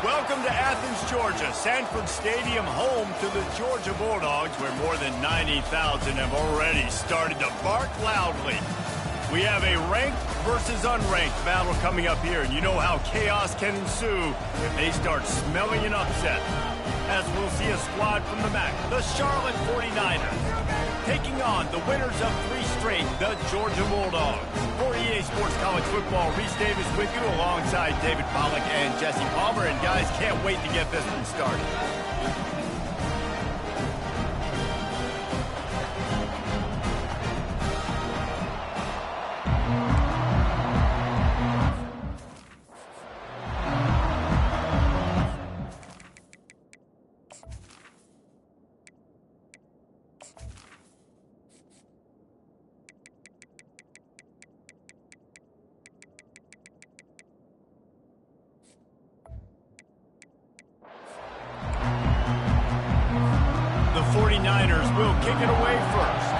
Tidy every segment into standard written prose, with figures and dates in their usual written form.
Welcome to Athens, Georgia, Sanford Stadium, home to the Georgia Bulldogs, where more than 90,000 have already started to bark loudly. We have a ranked versus unranked battle coming up here, and you know how chaos can ensue if they start smelling an upset. As we'll see a squad from the MAC, the Charlotte 49ers, taking on the winners of 3 straight, the Georgia Bulldogs. For EA Sports College Football, Reese Davis with you alongside David Pollack and Jesse Palmer. And guys, can't wait to get this one started. The 49ers will kick it away first.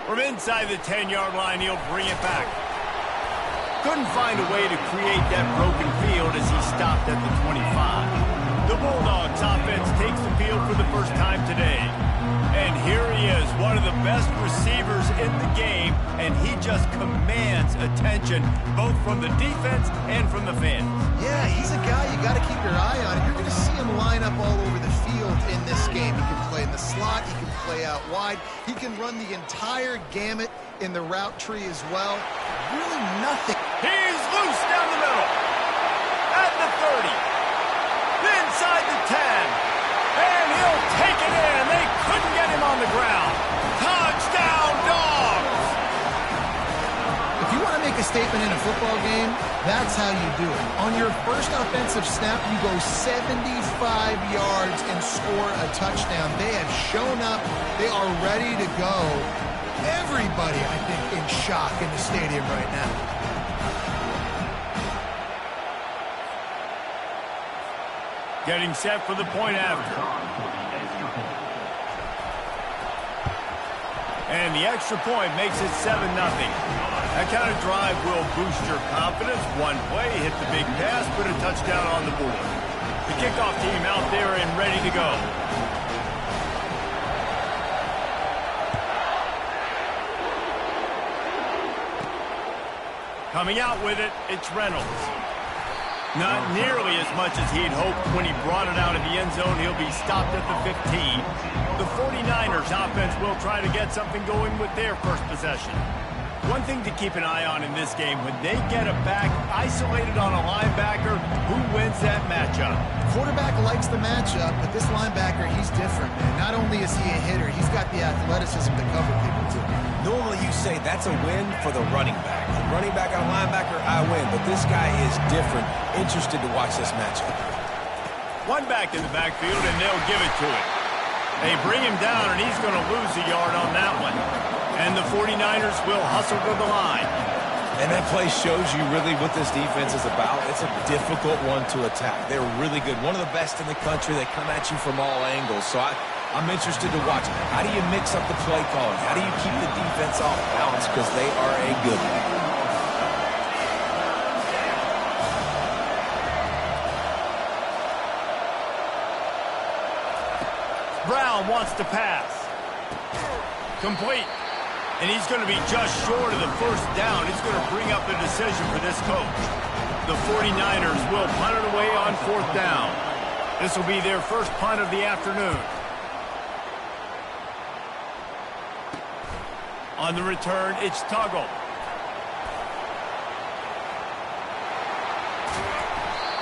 From inside the 10-yard line, he'll bring it back. Couldn't find a way to create that broken field as he stopped at the 25. The Bulldogs offense takes the field for the first time today. And here he is, one of the best receivers in the game, and he just commands attention, both from the defense and from the fans. Yeah, he's a guy you got to keep your eye on. You're going to see him line up all over the field in this game. He can play in the slot. He can play out wide. He can run the entire gamut in the route tree as well. Really nothing. He's loose down the middle. At the 30. Inside the 10. And he'll take it in. They couldn't get him on the ground. Touchdown, Dogs! If you want to make a statement in a football game, that's how you do it. On your first offensive snap, you go 75 yards and score a touchdown. They have shown up. They are ready to go. Everybody, I think, in shock in the stadium right now. Getting set for the point after. And the extra point makes it 7-0. That kind of drive will boost your confidence. One play, hit the big pass, put a touchdown on the board. The kickoff team out there and ready to go. Coming out with it, it's Reynolds. Not nearly as much as he'd hoped when he brought it out of the end zone. He'll be stopped at the 15. The 49ers offense will try to get something going with their first possession. One thing to keep an eye on in this game, when they get a back isolated on a linebacker, who wins that matchup? Quarterback likes the matchup, but this linebacker, he's different, man. Not only is he a hitter, he's got the athleticism to cover people, too. Normally you say that's a win for the running back. The running back on linebacker, I win. But this guy is different. Interested to watch this matchup. One back in the backfield, and they'll give it to him. They bring him down, and he's going to lose a yard on that one. And the 49ers will hustle to the line. And that play shows you really what this defense is about. It's a difficult one to attack. They're really good. One of the best in the country. They come at you from all angles. So I'm interested to watch. How do you mix up the play calling? How do you keep the defense off balance? Because they are a good one. Brown wants to pass. Complete. And he's going to be just short of the first down. It's going to bring up the decision for this coach. The 49ers will punt it away on 4th down. This will be their first punt of the afternoon. On the return, it's Tuggle.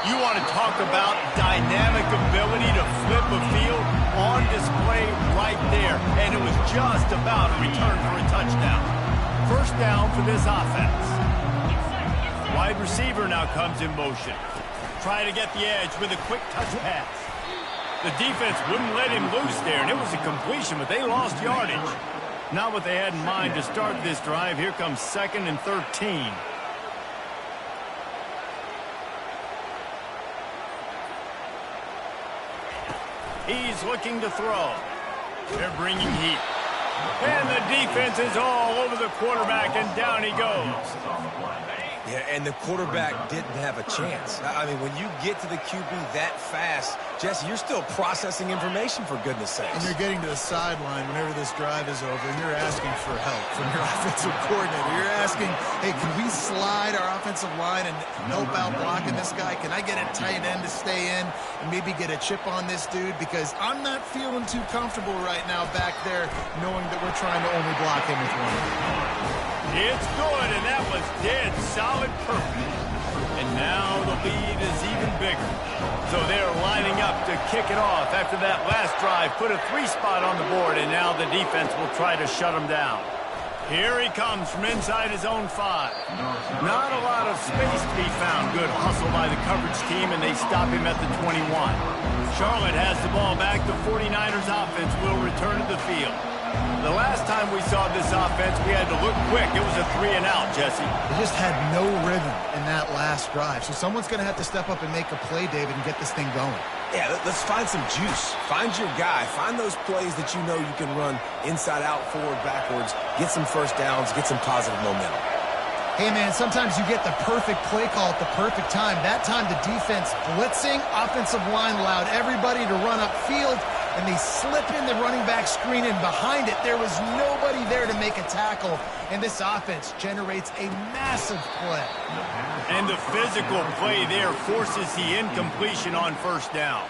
You want to talk about dynamic ability to flip a field? On display right there. And it was just about a return for a touchdown. First down for this offense. Wide receiver now comes in motion. Trying to get the edge with a quick touch pass. The defense wouldn't let him loose there, and it was a completion, but they lost yardage. Not what they had in mind to start this drive. Here comes 2nd and 13. He's looking to throw. They're bringing heat. And the defense is all over the quarterback, and down he goes. Yeah, and the quarterback didn't have a chance. I mean, when you get to the QB that fast, Jesse, you're still processing information, for goodness sakes. And you're getting to the sideline whenever this drive is over, and you're asking for help from your offensive coordinator. You're asking, hey, can we slide our offensive line and help out blocking this guy? Can I get a tight end to stay in and maybe get a chip on this dude? Because I'm not feeling too comfortable right now back there knowing that we're trying to only block him with one. It's good, and that was dead solid perfect. And now the lead is even bigger. So they're lining up to kick it off after that last drive. Put a 3-spot on the board, and now the defense will try to shut him down. Here he comes from inside his own 5. Not a lot of space to be found. Good hustle by the coverage team, and they stop him at the 21. Charlotte has the ball back. The 49ers offense will return to the field. The last time we saw this offense, we had to look quick. It was a 3-and-out, Jesse. They just had no rhythm in that last drive. So someone's going to have to step up and make a play, David, and get this thing going. Yeah, let's find some juice. Find your guy. Find those plays that you know you can run inside out, forward, backwards. Get some first downs. Get some positive momentum. Hey, man, sometimes you get the perfect play call at the perfect time. That time the defense blitzing, offensive line allowed everybody to run upfield, and they slip in the running back screen, and behind it, there was nobody there to make a tackle, and this offense generates a massive play. And the physical play there forces the incompletion on first down.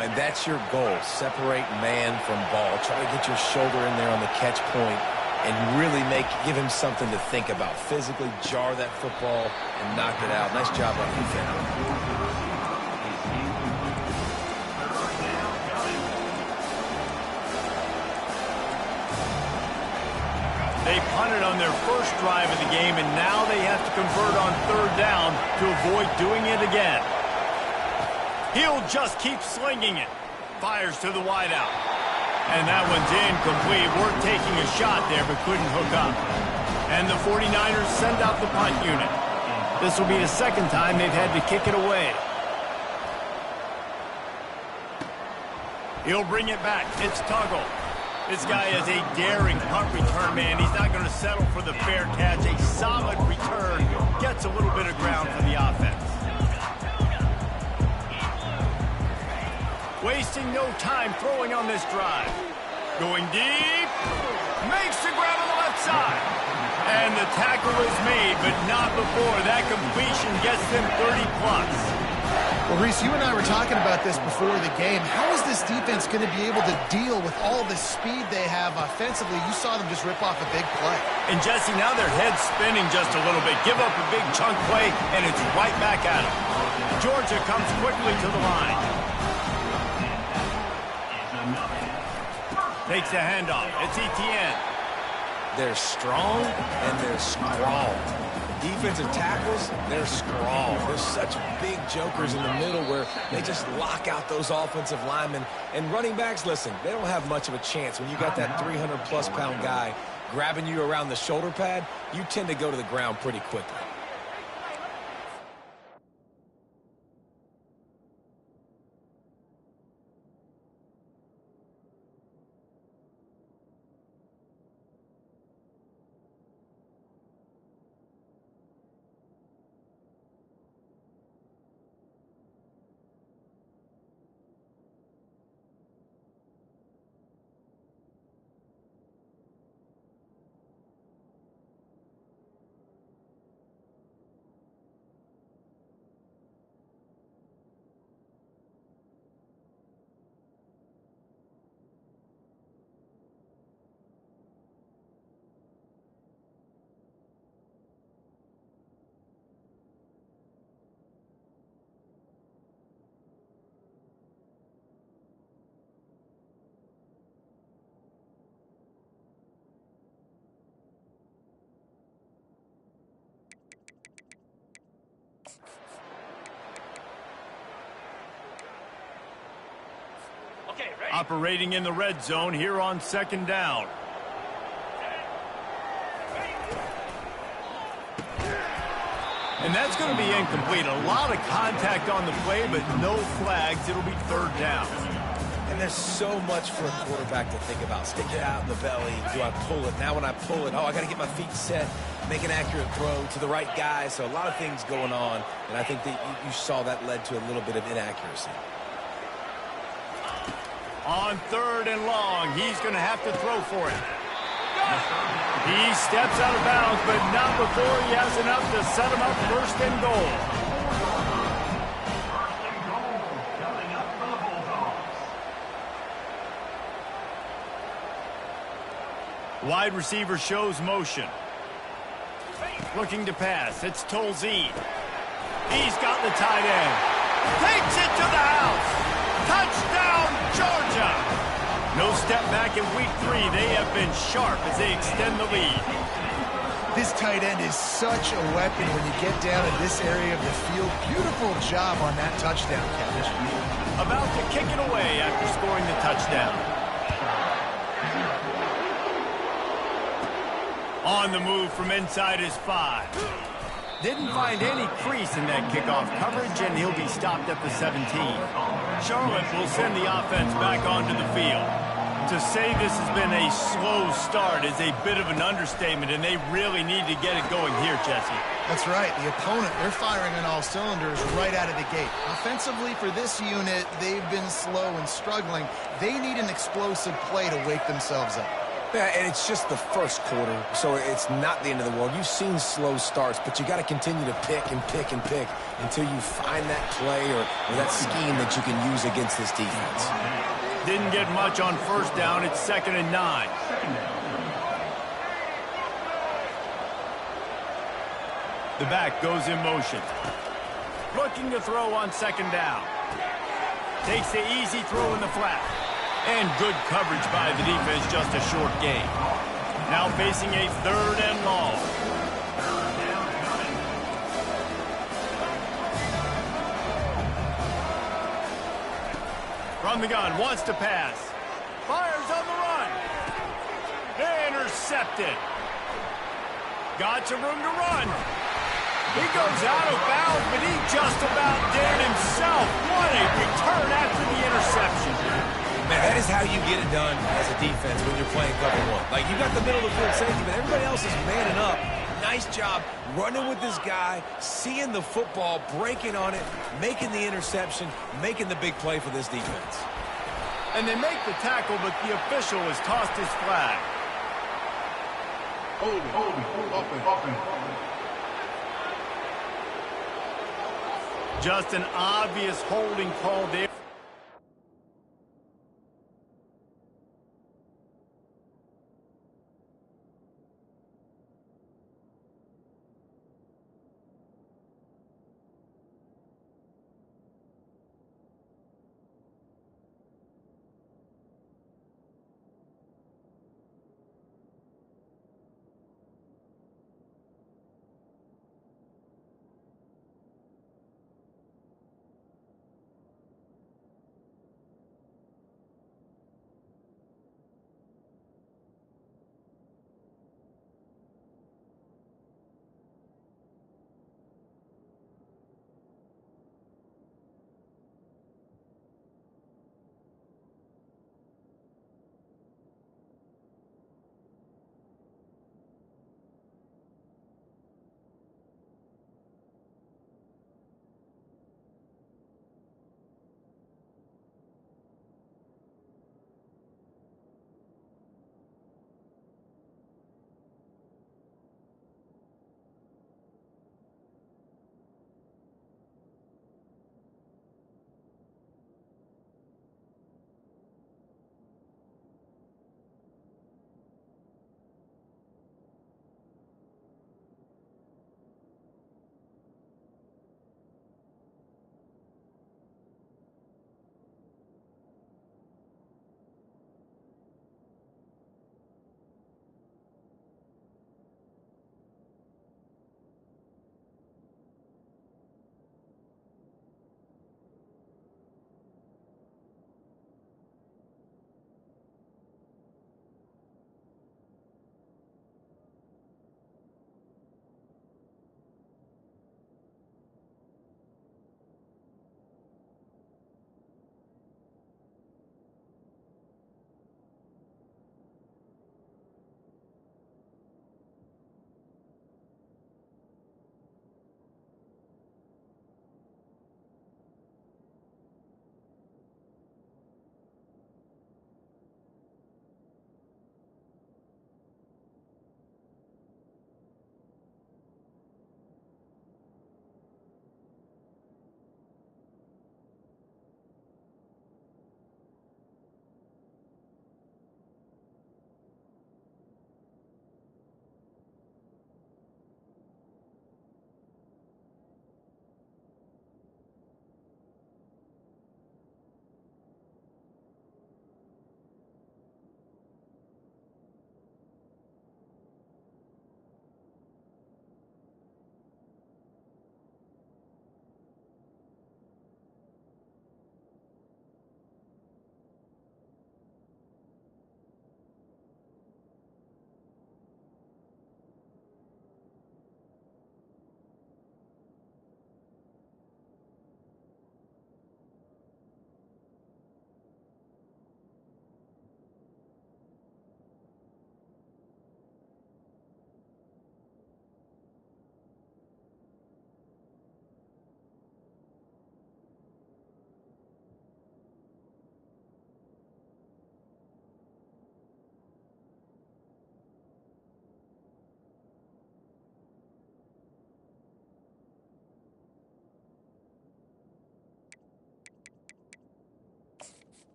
And that's your goal. Separate man from ball. Try to get your shoulder in there on the catch point and really give him something to think about. Physically jar that football and knock it out. Nice job on defense. They punted on their first drive of the game, and now they have to convert on 3rd down to avoid doing it again. He'll just keep slinging it. Fires to the wideout. And that one's incomplete. We're taking a shot there, but couldn't hook up. And the 49ers send out the punt unit. This will be the second time they've had to kick it away. He'll bring it back. It's Tuggle. This guy is a daring punt return man. He's not going to settle for the fair catch. A solid return. Gets a little bit of ground for the offense. Wasting no time throwing on this drive. Going deep. Makes the grab on the left side. And the tackle is made, but not before. That completion gets them 30+. Well, Reese, you and I were talking about this before the game. How is this defense going to be able to deal with all the speed they have offensively? You saw them just rip off a big play. And, Jesse, now their head's spinning just a little bit. Give up a big chunk play, and it's right back at them. Georgia comes quickly to the line. Takes the handoff. It's Etienne. They're strong and they're strong. Defensive tackles, they're strong. There's such big jokers in the middle where they just lock out those offensive linemen. And running backs, listen, they don't have much of a chance. When you got that 300-plus pound guy grabbing you around the shoulder pad, you tend to go to the ground pretty quickly. Operating in the red zone here on 2nd down. And that's going to be incomplete. A lot of contact on the play, but no flags. It'll be 3rd down. And there's so much for a quarterback to think about. Stick it out in the belly. Do I pull it? Now when I pull it, oh, I got to get my feet set, make an accurate throw to the right guy. So a lot of things going on, and I think that you saw that led to a little bit of inaccuracy. On 3rd and long, he's going to have to throw for it. He steps out of bounds, but not before he has enough to set him up 1st and goal. Wide receiver shows motion. Looking to pass. It's Tolzien. He's got the tight end. Takes it to the house. Touchdown, Georgia. No step back in week 3. They have been sharp as they extend the lead. This tight end is such a weapon when you get down in this area of the field. Beautiful job on that touchdown catch. About to kick it away after scoring the touchdown. On the move from inside his 5. Didn't find any crease in that kickoff coverage, and he'll be stopped at the 17. Charlotte will send the offense back onto the field. To say this has been a slow start is a bit of an understatement, and they really need to get it going here, Jesse. That's right. The opponent, they're firing on all cylinders right out of the gate. Offensively, for this unit, they've been slow and struggling. They need an explosive play to wake themselves up. Yeah, and it's just the first quarter, so it's not the end of the world. You've seen slow starts, but you got to continue to pick and pick and pick until you find that play or that scheme that you can use against this defense. Didn't get much on 1st down. It's 2nd and 9. The back goes in motion. Looking to throw on 2nd down. Takes the easy throw in the flat. And good coverage by the defense, just a short gain. Now facing a 3rd and long. From the gun, wants to pass. Fires on the run. Intercepted. Got some room to run. He goes out of bounds, but he just about did it himself. What a return after the interception. Man, that is how you get it done as a defense when you're playing cover 1. Like, you got the middle of the field safety, but everybody else is manning up. Nice job running with this guy, seeing the football, breaking on it, making the interception, making the big play for this defense. And they make the tackle, but the official has tossed his flag. Open. Just an obvious holding call there.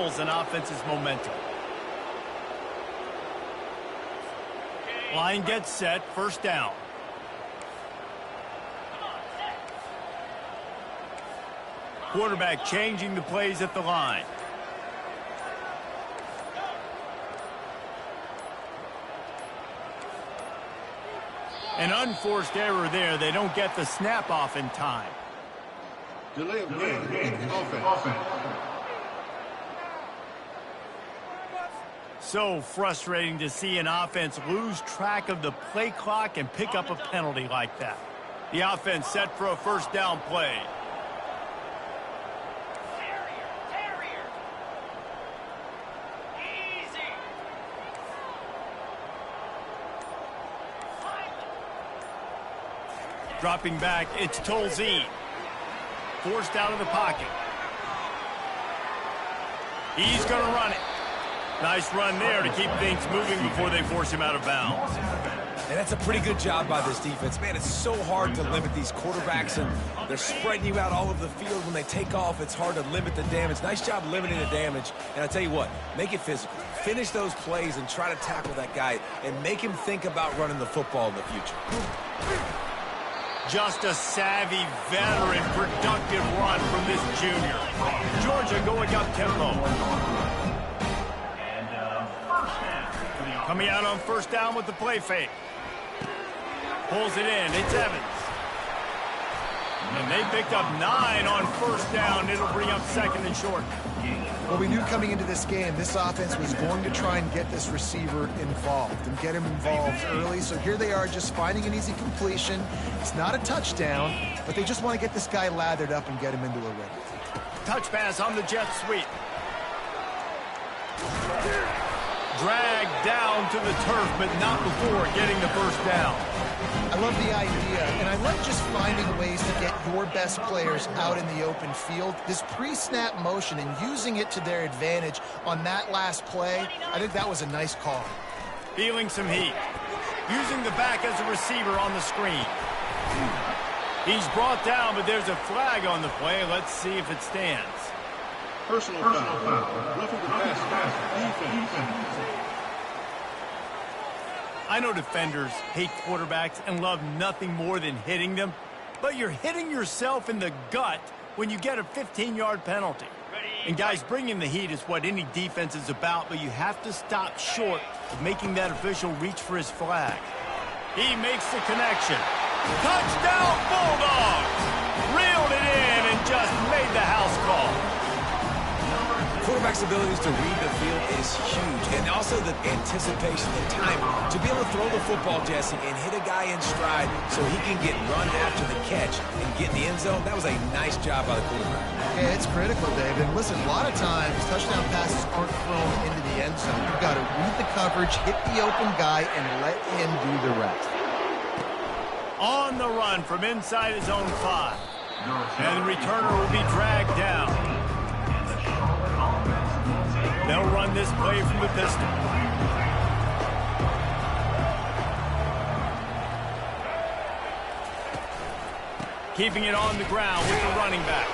kills an offense's momentum. Line gets set, first down. Quarterback changing the plays at the line. An unforced error there. They don't get the snap off in time. Delay of game. Offense. So frustrating to see an offense lose track of the play clock and pick up a penalty like that. The offense set for a first down play. Dropping back, it's Tolzien. Forced out of the pocket. He's going to run it. Nice run there to keep things moving before they force him out of bounds. And that's a pretty good job by this defense. Man, it's so hard to limit these quarterbacks, and they're spreading you out all over the field. When they take off, it's hard to limit the damage. Nice job limiting the damage. And I tell you what, make it physical. Finish those plays and try to tackle that guy and make him think about running the football in the future. Just a savvy, veteran, productive run from this junior. Georgia going up tempo. Coming out on first down with the play fake. Pulls it in. It's Evans. And they picked up 9 on first down. It'll bring up second and short. Well, we knew coming into this game, this offense was going to try and get this receiver involved and get him involved early. So here they are just finding an easy completion. It's not a touchdown, but they just want to get this guy lathered up and get him into a rhythm. Touch pass on the jet sweep. Dragged down to the turf, but not before getting the first down. I love the idea, and I love just finding ways to get your best players out in the open field. This pre-snap motion and using it to their advantage on that last play, I think that was a nice call. Feeling some heat. Using the back as a receiver on the screen. He's brought down, but there's a flag on the play. Let's see if it stands. Personal foul. Roughing the pass. Defense. I know defenders hate quarterbacks and love nothing more than hitting them, but you're hitting yourself in the gut when you get a 15-yard penalty. And guys, bringing the heat is what any defense is about, but you have to stop short of making that official reach for his flag. He makes the connection. Touchdown Bulldogs! Reeled it in and just made the house call. Quarterback's abilities to read the field is huge, and also the anticipation, the time to be able to throw the football, Jesse, and hit a guy in stride so he can get run after the catch and get in the end zone. That was a nice job by the quarterback. Yeah, it's critical, Dave. And listen, a lot of times touchdown passes aren't thrown into the end zone. You've got to read the coverage, hit the open guy, and let him do the rest. On the run from inside his own 5. And the returner will be dragged down. They'll run this play from the pistol. Keeping it on the ground with the running back.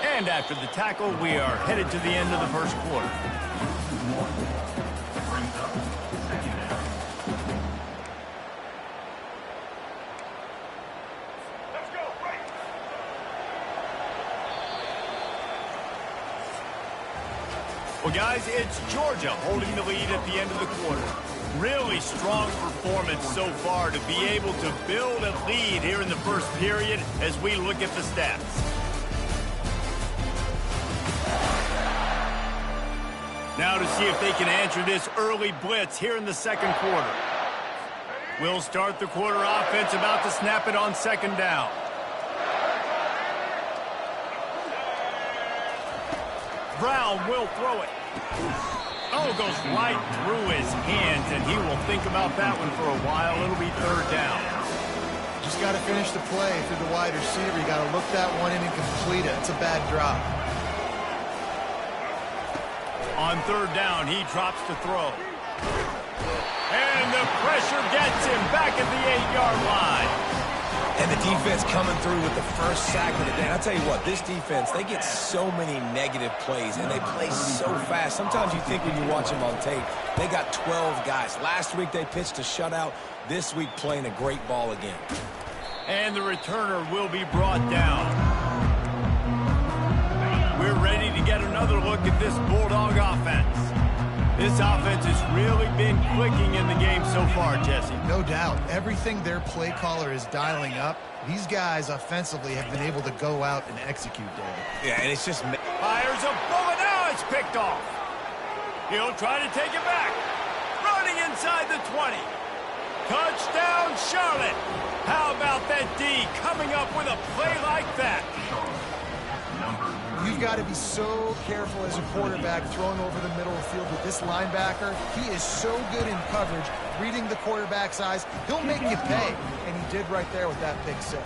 And after the tackle, we are headed to the end of the first quarter. Well, guys, it's Georgia holding the lead at the end of the quarter. Really strong performance so far to be able to build a lead here in the first period as we look at the stats. Now to see if they can answer this early blitz here in the second quarter. We'll start the quarter offense about to snap it on second down. Brown will throw it. Oh, goes right through his hands, and he will think about that one for a while. It'll be third down. Just got to finish the play through the wide receiver. You got to look that one in and complete it. It's a bad drop. On third down, he drops to throw. And the pressure gets him back at the 8-yard line. And the defense coming through with the first sack of the day. I'll tell you what, this defense, they get so many negative plays, and they play so fast. Sometimes you think when you watch them on tape, they got 12 guys. Last week they pitched a shutout. This week playing a great ball again. And the returner will be brought down. We're ready to get another look at this Bulldog offense. This offense has really been clicking in the game so far, Jesse. No doubt. Everything their play caller is dialing up, these guys offensively have been able to go out and execute, David. Yeah, and it's just... Fires a bullet. Now it's picked off. He'll try to take it back. Running inside the 20. Touchdown, Charlotte. How about that D coming up with a play like that? You've got to be so careful as a quarterback throwing over the middle of the field with this linebacker. He is so good in coverage, reading the quarterback's eyes. He'll make you pay, and he did right there with that big six.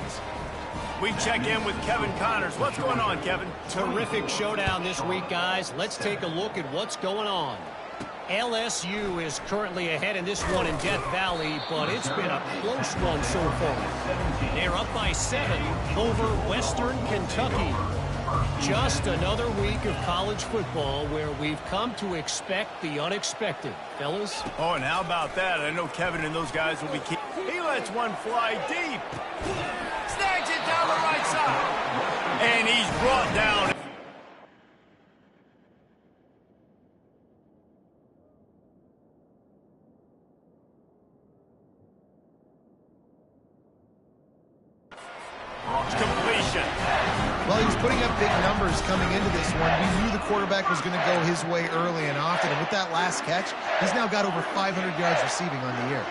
We check in with Kevin Connors. What's going on, Kevin? Terrific showdown this week, guys. Let's take a look at what's going on. LSU is currently ahead in this one in Death Valley, but it's been a close one so far. They're up by 7 over Western Kentucky. Just another week of college football where we've come to expect the unexpected. Fellas? Oh, and how about that? I know Kevin and those guys will be keep. He lets one fly deep. Snags it down the right side. And he's brought down. Completion. Well, he was putting up big numbers coming into this one. We knew the quarterback was going to go his way early and often. And with that last catch, he's now got over 500 yards receiving on the year.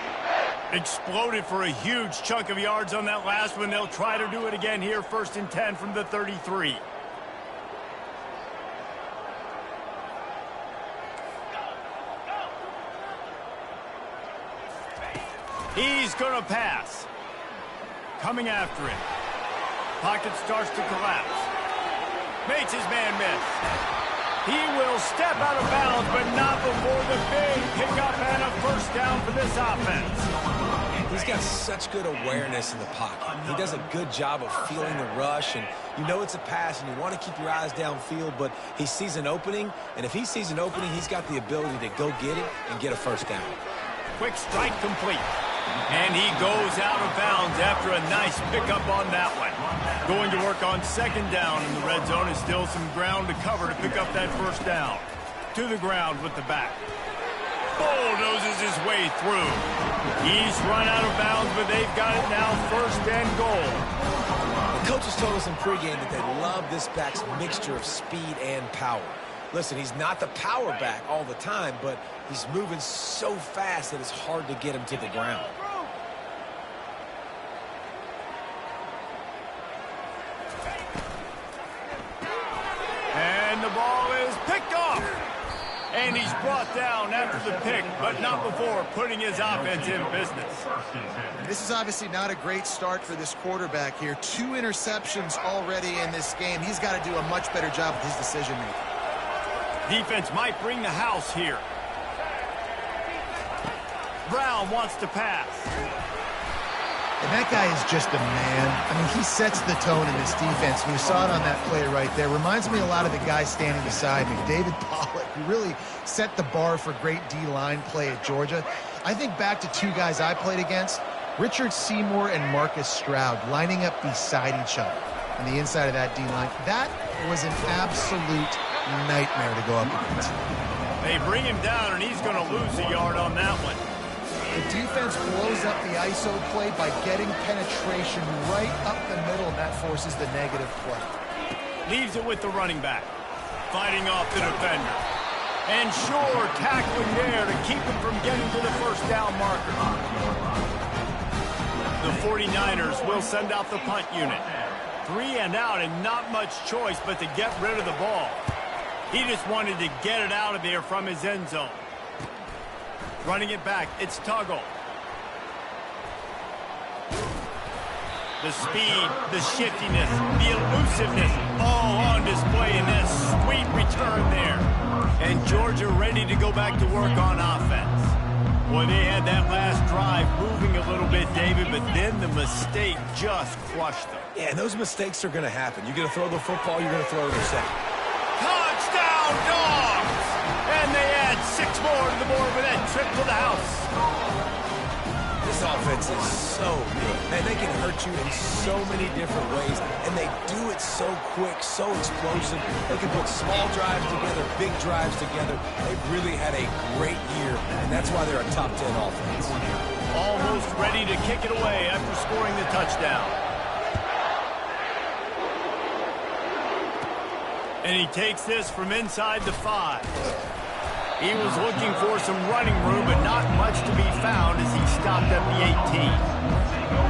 Exploded for a huge chunk of yards on that last one. They'll try to do it again here. 1st and 10 from the 33. He's going to pass. Coming after him. Pocket starts to collapse. Makes his man miss. He will step out of bounds, but not before the big pickup and a first down for this offense. He's got such good awareness in the pocket. He does a good job of feeling the rush, and you know it's a pass, and you want to keep your eyes downfield, but he sees an opening, and if he sees an opening, he's got the ability to go get it and get a first down. Quick strike complete. And he goes out of bounds after a nice pickup on that one. Going to work on 2nd down in the red zone is still some ground to cover to pick up that first down. To the ground with the back. Bulldozes his way through. He's run out of bounds, but they've got it now 1st and goal. The coaches told us in pregame that they love this back's mixture of speed and power. Listen, he's not the power back all the time, but he's moving so fast that it's hard to get him to the ground. And the ball is picked off. And he's brought down after the pick, but not before putting his offense in business. This is obviously not a great start for this quarterback here. 2 interceptions already in this game. He's got to do a much better job with his decision-making. Defense might bring the house here. Brown wants to pass. And that guy is just a man. I mean, he sets the tone in this defense. You saw it on that play right there. Reminds me a lot of the guy standing beside me, David Pollack, who really set the bar for great D-line play at Georgia. I think back to 2 guys I played against, Richard Seymour and Marcus Stroud, lining up beside each other on the inside of that D-line. That was an absolute nightmare to go up against. They bring him down, and he's going to lose a yard on that one. The defense blows up the ISO play by getting penetration right up the middle, and that forces the negative play. Leaves it with the running back. Fighting off the defender. And sure, tackling there to keep him from getting to the first down marker. The 49ers will send out the punt unit. 3 and out, and not much choice but to get rid of the ball. He just wanted to get it out of there from his end zone. Running it back, it's Tuggle. The speed, the shiftiness, the elusiveness, all on display in this sweet return there. And Georgia ready to go back to work on offense. Boy, they had that last drive moving a little bit, David, but then the mistake just crushed them. Yeah, and those mistakes are going to happen. You're going to throw the football, you're going to throw it interception. Touchdown, Dogs! And they add 6 more to the board with that trip to the house. This offense is so good. Man, they can hurt you in so many different ways, and they do it so quick, so explosive. They can put small drives together, big drives together. They've really had a great year, and that's why they're a top 10 offense. Almost ready to kick it away after scoring the touchdown. And he takes this from inside the 5. He was looking for some running room, but not much to be found as he stopped at the 18.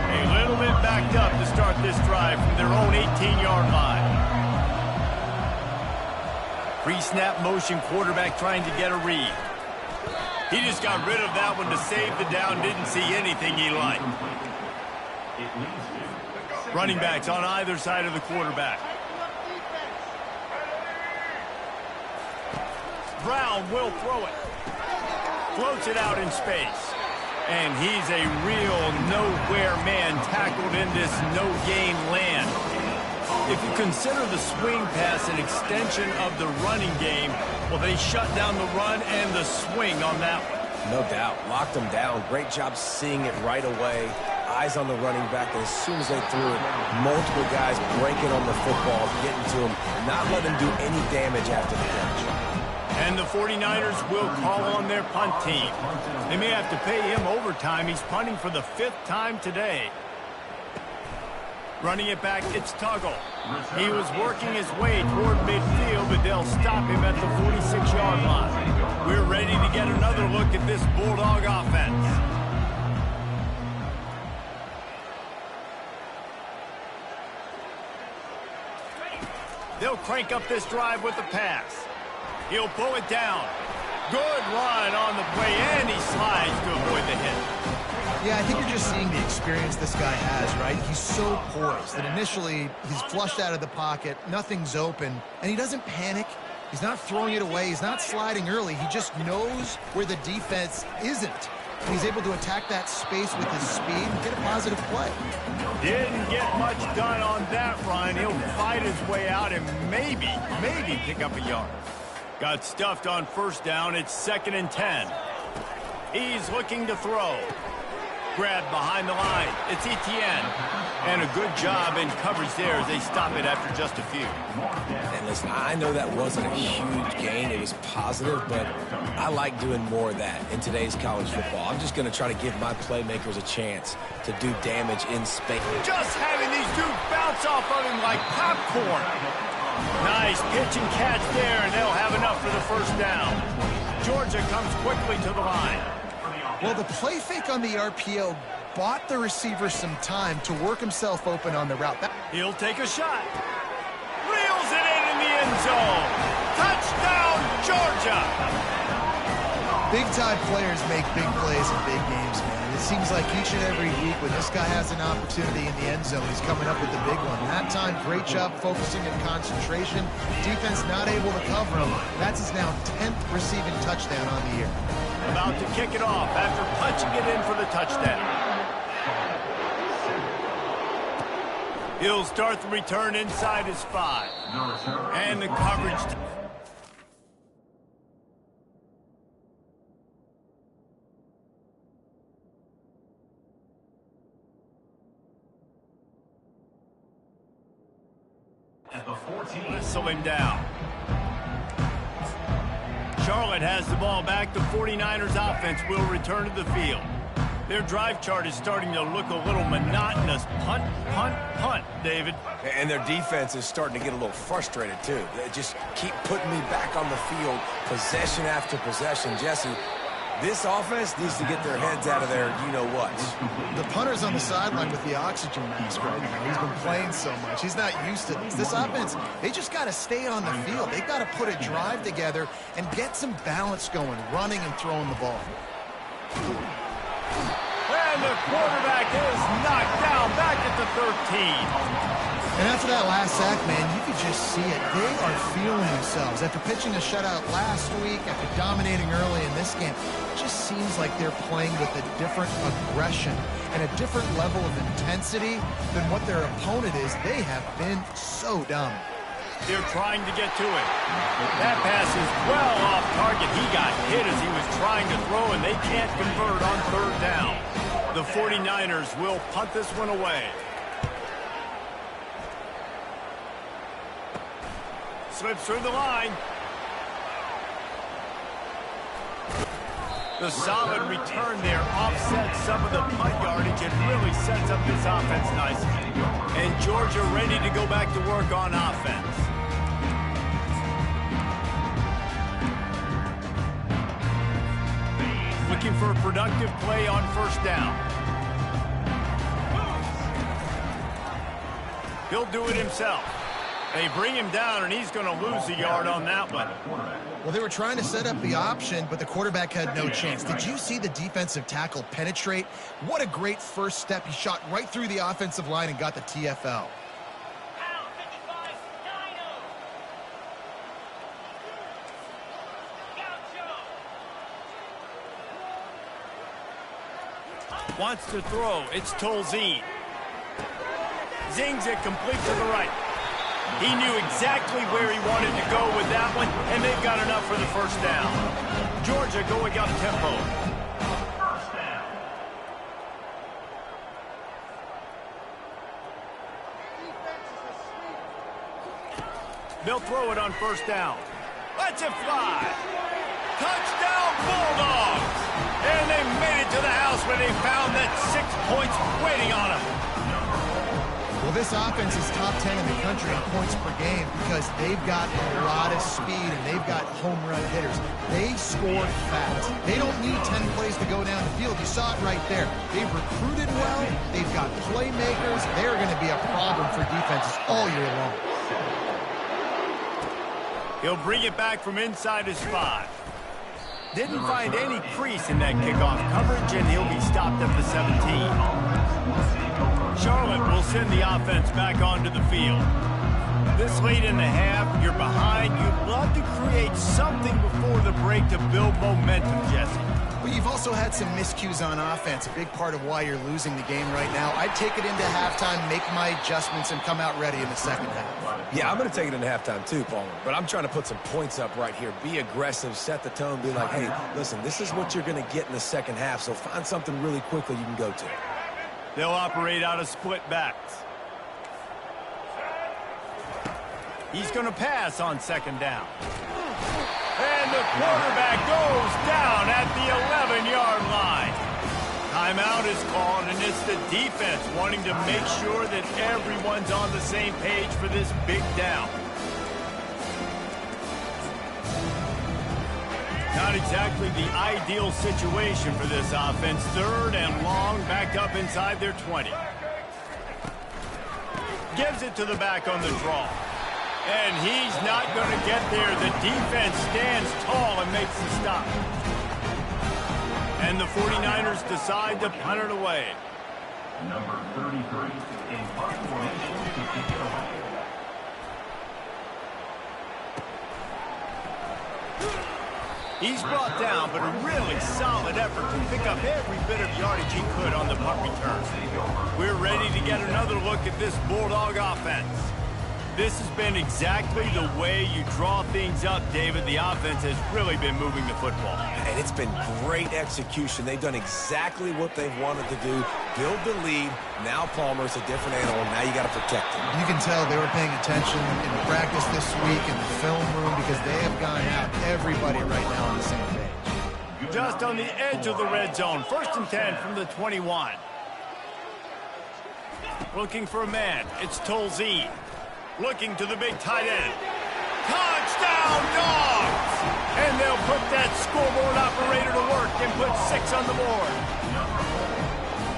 A little bit backed up to start this drive from their own 18-yard line. Pre-snap motion quarterback trying to get a read. He just got rid of that one to save the down, didn't see anything he liked. Running backs on either side of the quarterback. Brown will throw it. Floats it out in space. And he's a real nowhere man tackled in this no-gain land. If you consider the swing pass an extension of the running game, well, they shut down the run and the swing on that one. No doubt. Locked them down. Great job seeing it right away. Eyes on the running back, and as soon as they threw it, multiple guys breaking on the football, getting to him, not letting him do any damage after the catch. And the 49ers will call on their punt team. They may have to pay him overtime. He's punting for the 5th time today. Running it back, it's Tuggle. He was working his way toward midfield, but they'll stop him at the 46-yard line. We're ready to get another look at this Bulldog offense. They'll crank up this drive with the pass. He'll pull it down. Good run on the play, and he slides to avoid the hit. Yeah, I think you're just seeing the experience this guy has, right? He's so poised that initially he's flushed out of the pocket, nothing's open, and he doesn't panic. He's not throwing it away. He's not sliding early. He just knows where the defense isn't. And he's able to attack that space with his speed and get a positive play. Didn't get much done on that run. He'll fight his way out and maybe pick up a yard. Got stuffed on first down. It's 2nd and 10. He's looking to throw. Grabbed behind the line. It's Etienne. And a good job in coverage there as they stop it after just a few. And listen, I know that wasn't a huge gain. It was positive, but I like doing more of that in today's college football. I'm just going to try to give my playmakers a chance to do damage in space. Just having these dudes bounce off of him like popcorn. Nice pitch and catch there, and they'll have enough for the first down. Georgia comes quickly to the line. Well, the play fake on the RPO bought the receiver some time to work himself open on the route. He'll take a shot. Reels it in the end zone. Touchdown, Georgia! Big-time players make big plays in big games, man. It seems like each and every week when this guy has an opportunity in the end zone, he's coming up with the big one. That time, great job focusing and concentration. Defense not able to cover him. That's his now 10th receiving touchdown on the year. About to kick it off after punching it in for the touchdown. He'll start the return inside his 5. And the coverage. At the 14. Whistle him down. Charlotte has the ball back. The 49ers offense will return to the field. Their drive chart is starting to look a little monotonous. Punt, punt, punt, David. And their defense is starting to get a little frustrated, too. They just keep putting me back on the field, possession after possession. Jesse, this offense needs to get their heads out of their you-know-whats. The punter's on the sideline with the oxygen mask right now. He's been playing so much. He's not used to this. This offense, they just got to stay on the field. They've got to put a drive together and get some balance going, running and throwing the ball. And the quarterback is knocked down back at the 13. And after that last sack, man, you could just see it. They are feeling themselves. After pitching a shutout last week, after dominating early in this game, just seems like they're playing with a different aggression and a different level of intensity than what their opponent is. They have been so dumb. They're trying to get to it. That pass is well off target. He got hit as he was trying to throw, and they can't convert on third down. The 49ers will punt this one away. Slips through the line. The solid return there offsets some of the punt yardage and really sets up this offense nicely. And Georgia ready to go back to work on offense. Looking for a productive play on first down. He'll do it himself. They bring him down, and he's going to lose a yard on that one. Well, they were trying to set up the option, but the quarterback had no chance. Did you see the defensive tackle penetrate? What a great first step. He shot right through the offensive line and got the TFL. Wants to throw. It's Tolzien. Zings it complete to the right. He knew exactly where he wanted to go with that one, and they've got enough for the first down. Georgia going up tempo. First down. They'll throw it on first down. Let's it fly. Touchdown Bulldogs! And they made it to the house where they found that 6 points waiting on them. Well, this offense is top 10 in the country in points per game because they've got a lot of speed and they've got home run hitters. They score fast. They don't need 10 plays to go down the field. You saw it right there. They've recruited well. They've got playmakers. They're going to be a problem for defenses all year long. He'll bring it back from inside his 5. Didn't find any crease in that kickoff coverage, and he'll be stopped at the 17. Charlotte will send the offense back onto the field. This late in the half, you're behind. You'd love to create something before the break to build momentum, Jesse. But you've also had some miscues on offense, a big part of why you're losing the game right now. I'd take it into halftime, make my adjustments, and come out ready in the second half. Yeah, I'm going to take it into halftime too, Palmer. But I'm trying to put some points up right here. Be aggressive, set the tone, be like, hey, listen, this is what you're going to get in the second half, so find something really quickly you can go to. They'll operate out of split backs. He's going to pass on second down. And the quarterback goes down at the 11-yard line. Timeout is called, and it's the defense wanting to make sure that everyone's on the same page for this big down. Not exactly the ideal situation for this offense. Third and long, backed up inside their 20. Gives it to the back on the draw. And he's not going to get there. The defense stands tall and makes the stop. And the 49ers decide to punt it away. Number 33 in punt formation to kick it away. He's brought down, but a really solid effort to pick up every bit of yardage he could on the punt return. We're ready to get another look at this Bulldog offense. This has been exactly the way you draw things up, David. The offense has really been moving the football. And it's been great execution. They've done exactly what they've wanted to do. Build the lead. Now Palmer's a different animal. Now you got to protect him. You can tell they were paying attention in practice this week in the film room because they have gone out everybody right now on the same page. Just on the edge of the red zone. 1st and 10 from the 21. Looking for a man. It's Tolzien. Looking to the big tight end. Touchdown, Dogs! And they'll put that scoreboard operator to work and put 6 on the board.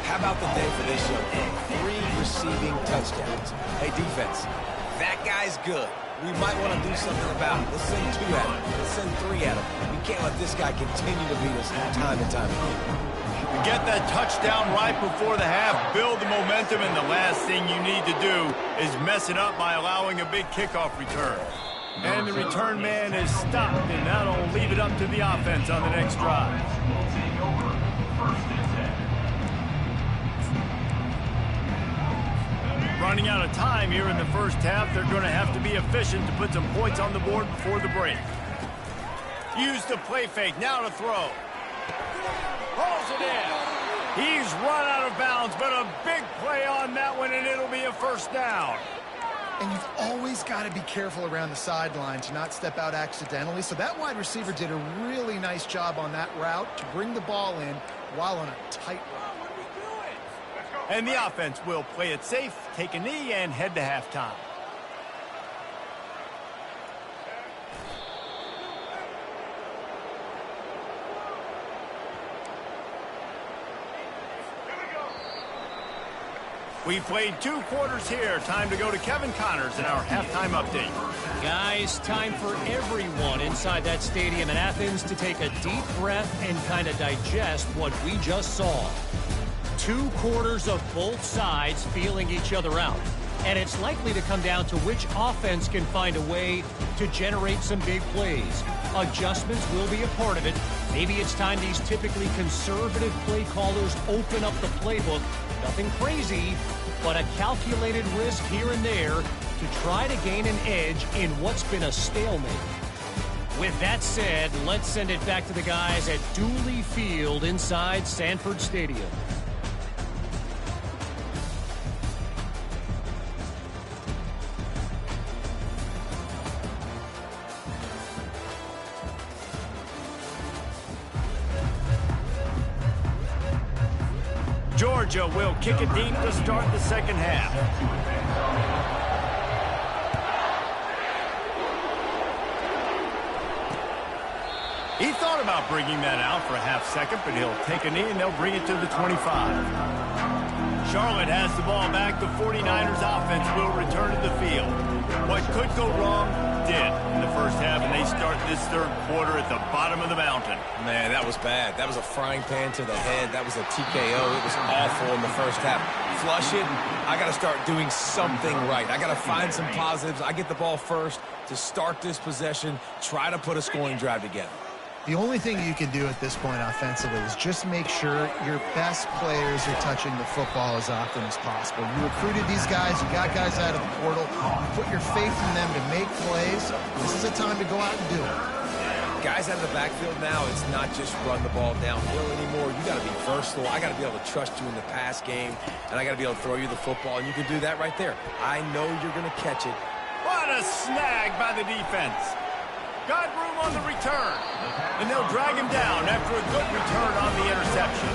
How about the day for this young man? 3 receiving touchdowns. Hey, defense, that guy's good. We might want to do something about it. Let's send 2 at him. Let's send 3 at him. We can't let this guy continue to beat us time and time again. Get that touchdown right before the half, build the momentum, and the last thing you need to do is mess it up by allowing a big kickoff return. And the return man is stopped, and that'll leave it up to the offense on the next drive. Will take over 1st and 10. Running out of time here in the first half, they're going to have to be efficient to put some points on the board before the break. Use the play fake, now to throw. Pulls it in. He's run out of bounds, but a big play on that one, and it'll be a first down. And you've always got to be careful around the sideline to not step out accidentally. So that wide receiver did a really nice job on that route to bring the ball in while on a tight route. And the offense will play it safe, take a knee, and head to halftime. We played 2 quarters here. Time to go to Kevin Connors in our halftime update. Guys, time for everyone inside that stadium in Athens to take a deep breath and kind of digest what we just saw. 2 quarters of both sides feeling each other out. And it's likely to come down to which offense can find a way to generate some big plays. Adjustments will be a part of it. Maybe it's time these typically conservative play callers open up the playbook. Nothing crazy, but a calculated risk here and there to try to gain an edge in what's been a stalemate. With that said, let's send it back to the guys at Dooley Field inside Sanford Stadium. Georgia will kick it deep to start the second half. He thought about bringing that out for a half second, but he'll take a knee and they'll bring it to the 25. Charlotte has the ball back. The 49ers offense will return to the field. What could go wrong did in the first half, and they start this third quarter at the bottom of the mountain. Man, that was bad. That was a frying pan to the head. That was a TKO. It was awful in the first half. Flush it. I got to start doing something right. I got to find some positives. I get the ball first to start this possession, try to put a scoring drive together. The only thing you can do at this point offensively is just make sure your best players are touching the football as often as possible. You recruited these guys, you got guys out of the portal, you put your faith in them to make plays. This is a time to go out and do it. Guys out of the backfield now, it's not just run the ball downhill anymore. You got to be versatile. I got to be able to trust you in the pass game, and I got to be able to throw you the football, and you can do that right there. I know you're going to catch it. What a snag by the defense. Got room on the return, and they'll drag him down after a good return on the interception.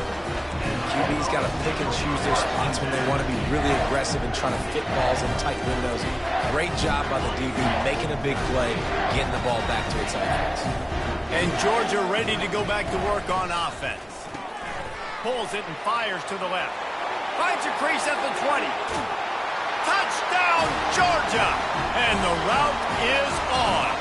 QB's got to pick and choose their spots when they want to be really aggressive and trying to fit balls in tight windows. Great job by the DB making a big play, getting the ball back to its offense. And Georgia ready to go back to work on offense. Pulls it and fires to the left. Finds a crease at the 20. Touchdown, Georgia! And the route is on.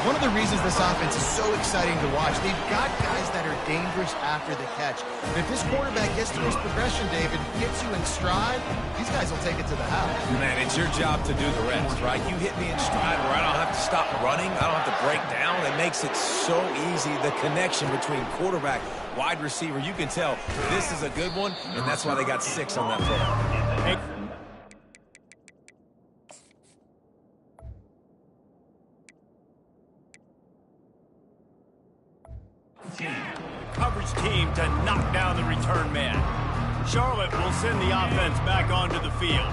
One of the reasons this offense is so exciting to watch, they've got guys that are dangerous after the catch. And if this quarterback gets through his progression, David, gets you in stride, these guys will take it to the house. Man, it's your job to do the rest, right? You hit me in stride where I don't have to stop running. I don't have to break down. It makes it so easy. The connection between quarterback, wide receiver, you can tell this is a good one, and that's why they got 6 on that play. Coverage team to knock down the return man. Charlotte will send the offense back onto the field.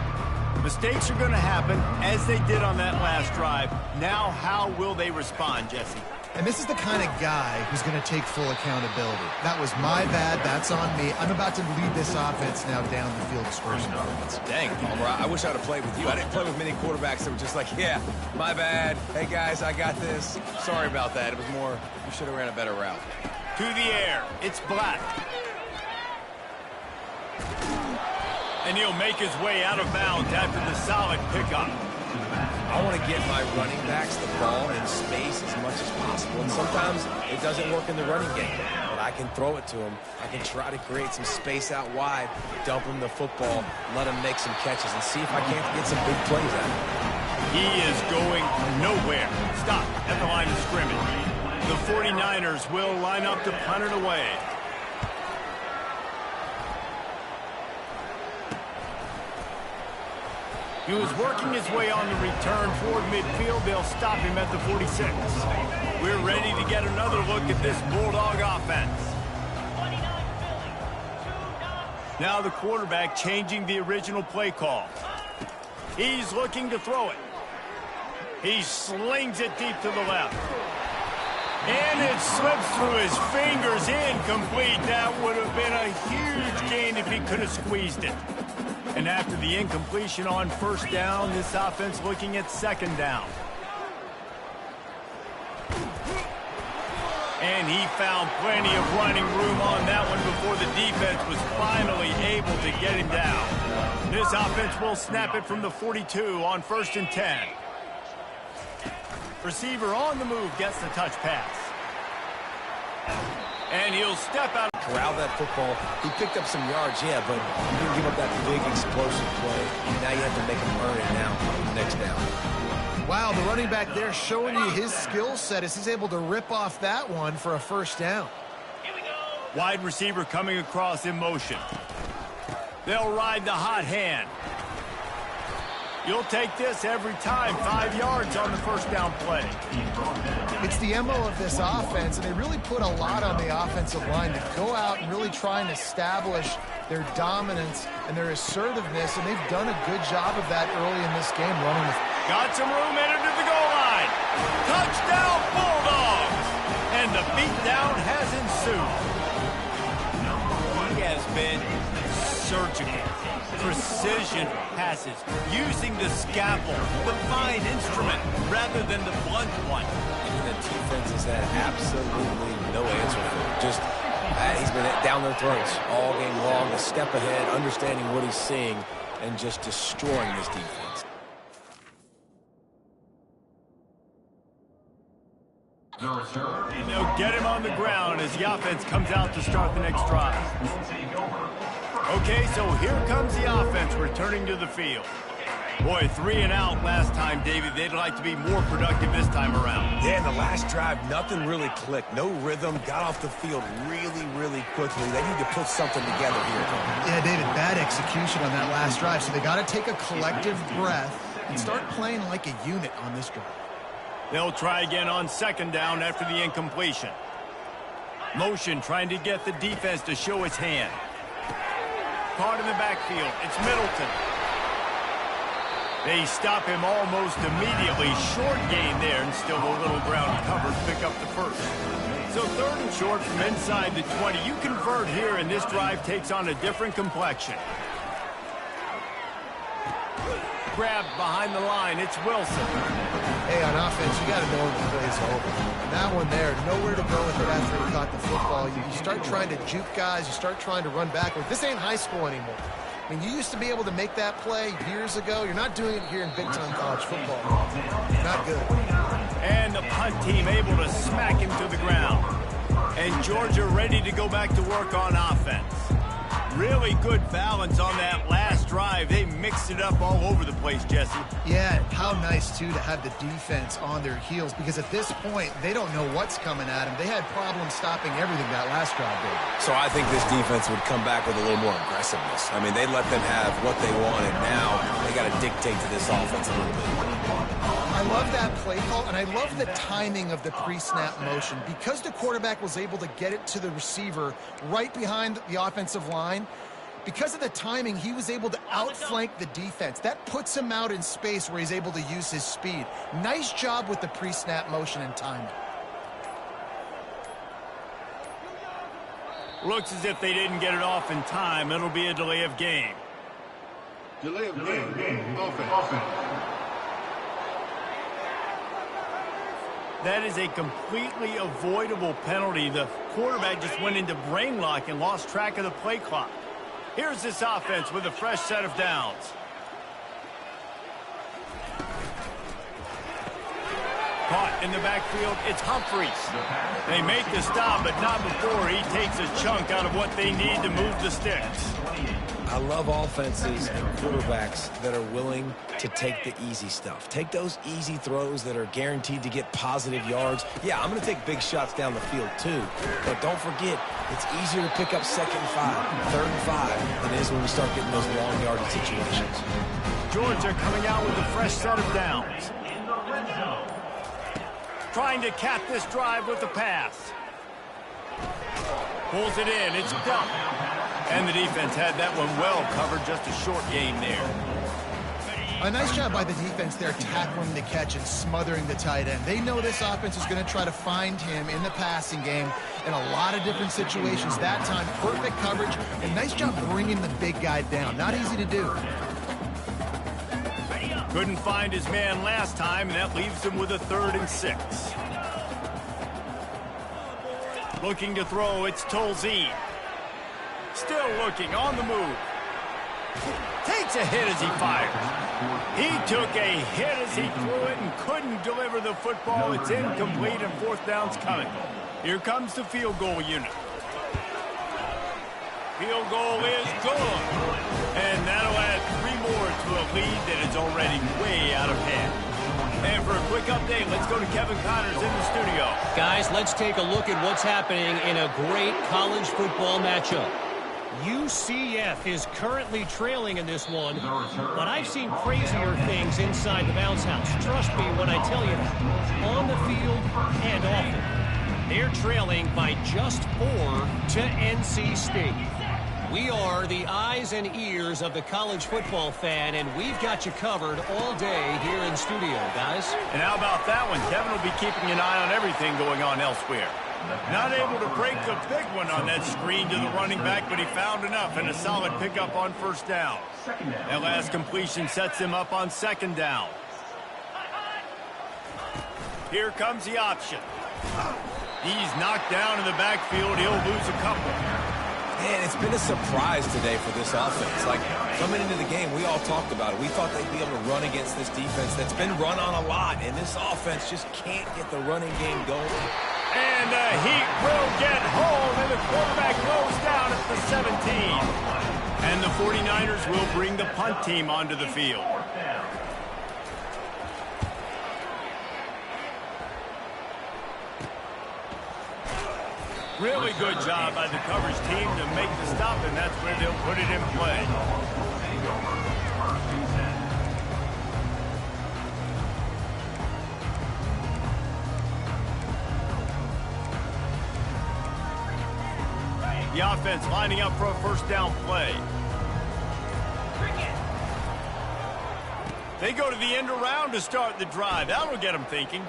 Mistakes are going to happen, as they did on that last drive. Now, how will they respond, Jesse? And this is the kind of guy who's going to take full accountability. That was my bad. That's on me. I'm about to lead this offense now down the field to score some points. Dang, Palmer, I wish I would have played with you. I didn't play with many quarterbacks that were just like, yeah, my bad. Hey, guys, I got this. Sorry about that. It was more, you should have ran a better route. To the air. It's Black. And he'll make his way out of bounds after the solid pickup. I want to get my running backs the ball in space as much as possible. And sometimes it doesn't work in the running game. But I can throw it to them. I can try to create some space out wide, dump them the football, let them make some catches, and see if I can't get some big plays out of it. He is going nowhere. Stop at the line of scrimmage. The 49ers will line up to punt it away. He was working his way on the return toward midfield. They'll stop him at the 46. We're ready to get another look at this Bulldog offense. Now the quarterback changing the original play call. He's looking to throw it. He slings it deep to the left. And it slips through his fingers, incomplete. That would have been a huge gain if he could have squeezed it. And after the incompletion on first down, this offense looking at second down. And he found plenty of running room on that one before the defense was finally able to get him down. This offense will snap it from the 42 on 1st and 10. Receiver on the move gets the touch pass. And he'll step out. Corral that football. He picked up some yards, yeah, but he didn't give up that big explosive play. Now you have to make him earn it now on the next down. Wow, the running back there showing you his skill set as he's able to rip off that one for a first down. Wide receiver coming across in motion. They'll ride the hot hand. You'll take this every time. 5 yards on the first down play. It's the MO of this offense, and they really put a lot on the offensive line to go out and really try and establish their dominance and their assertiveness, and they've done a good job of that early in this game running with. Got some room headed to the goal line. Touchdown Bulldogs! And the beatdown has ensued. He has been surgical. Precision passes, using the scalpel, the fine instrument, rather than the blunt one. And the defense has had absolutely no answer for him. Just, he's been down their throats all game long, a step ahead, understanding what he's seeing, and just destroying this defense. And they'll get him on the ground as the offense comes out to start the next drive. Okay, so here comes the offense returning to the field. Boy, 3 and out last time, David. They'd like to be more productive this time around. Yeah, in the last drive, nothing really clicked. No rhythm, got off the field really quickly. They need to put something together here. Yeah, David, bad execution on that last drive, so they got to take a collective breath and start playing like a unit on this drive. They'll try again on second down after the incompletion. Motion trying to get the defense to show its hand. Caught in the backfield. It's Middleton. They stop him almost immediately. Short gain there, and still a little ground covered. Pick up the first. So 3rd and short from inside the 20. You convert here, and this drive takes on a different complexion. Grabbed behind the line. It's Wilson. Hey, on offense, you got to know when the play's over. And that one there, nowhere to go with it after he caught the football. You start trying to juke guys. You start trying to run backward. This ain't high school anymore. I mean, you used to be able to make that play years ago. You're not doing it here in big-time college football. Not good. And the punt team able to smack him to the ground. And Georgia ready to go back to work on offense. Really good balance on that last drive. They mixed it up all over the place, Jesse. Yeah, how nice, too, to have the defense on their heels, because at this point, they don't know what's coming at them. They had problems stopping everything that last drive did. So I think this defense would come back with a little more aggressiveness. I mean, they let them have what they wanted. Now they got to dictate to this offense a little bit. I love that play call, and I love the timing of the pre-snap motion. Because the quarterback was able to get it to the receiver right behind the offensive line, because of the timing, he was able to outflank the defense. That puts him out in space where he's able to use his speed. Nice job with the pre-snap motion and timing. Looks as if they didn't get it off in time. It'll be a delay of game. Delay of game. Offense. That is a completely avoidable penalty. The quarterback just went into brain lock and lost track of the play clock. Here's this offense with a fresh set of downs. Caught in the backfield, it's Humphries. They make the stop, but not before he takes a chunk out of what they need to move the sticks. I love offenses and quarterbacks that are willing to take the easy stuff. Take those easy throws that are guaranteed to get positive yards. Yeah, I'm going to take big shots down the field too. But don't forget, it's easier to pick up 2nd and 5, 3rd and 5 than it is when we start getting those long yardage situations. Georgia coming out with a fresh set of downs. Trying to cap this drive with the pass. Pulls it in. It's done. And the defense had that one well covered. Just a short game there. A nice job by the defense there tackling the catch and smothering the tight end. They know this offense is going to try to find him in the passing game in a lot of different situations. That time, perfect coverage and nice job bringing the big guy down. Not easy to do. Couldn't find his man last time, and that leaves him with a 3rd and 6. Looking to throw, it's Tolzien. Still looking, on the move. Takes a hit as he fires. He took a hit as he threw it and couldn't deliver the football. It's incomplete and 4th down's coming. Here comes the field goal unit. Field goal is good. And that'll add 3 more to a lead that is already way out of hand. And for a quick update, let's go to Kevin Connors in the studio. Guys, let's take a look at what's happening in a great college football matchup. UCF is currently trailing in this one, but I've seen crazier things inside the bounce house. Trust me when I tell you that. On the field and off it. They're trailing by just 4 to NC State. We are the eyes and ears of the college football fan, and we've got you covered all day here in studio, guys. And how about that one? Kevin will be keeping an eye on everything going on elsewhere. Not able to break the big one on that screen to the running back, but he found enough and a solid pickup on 1st down. That last completion sets him up on 2nd down. Here comes the option. He's knocked down in the backfield. He'll lose a couple. Man, it's been a surprise today for this offense. Like, coming into the game, we all talked about it. We thought they'd be able to run against this defense that's been run on a lot, and this offense just can't get the running game going. And the Heat will get home, and the quarterback goes down at the 17. And the 49ers will bring the punt team onto the field. Really good job by the coverage team to make the stop, and that's where they'll put it in play. The offense lining up for a 1st down play. They go to the end around to start the drive. That'll get them thinking.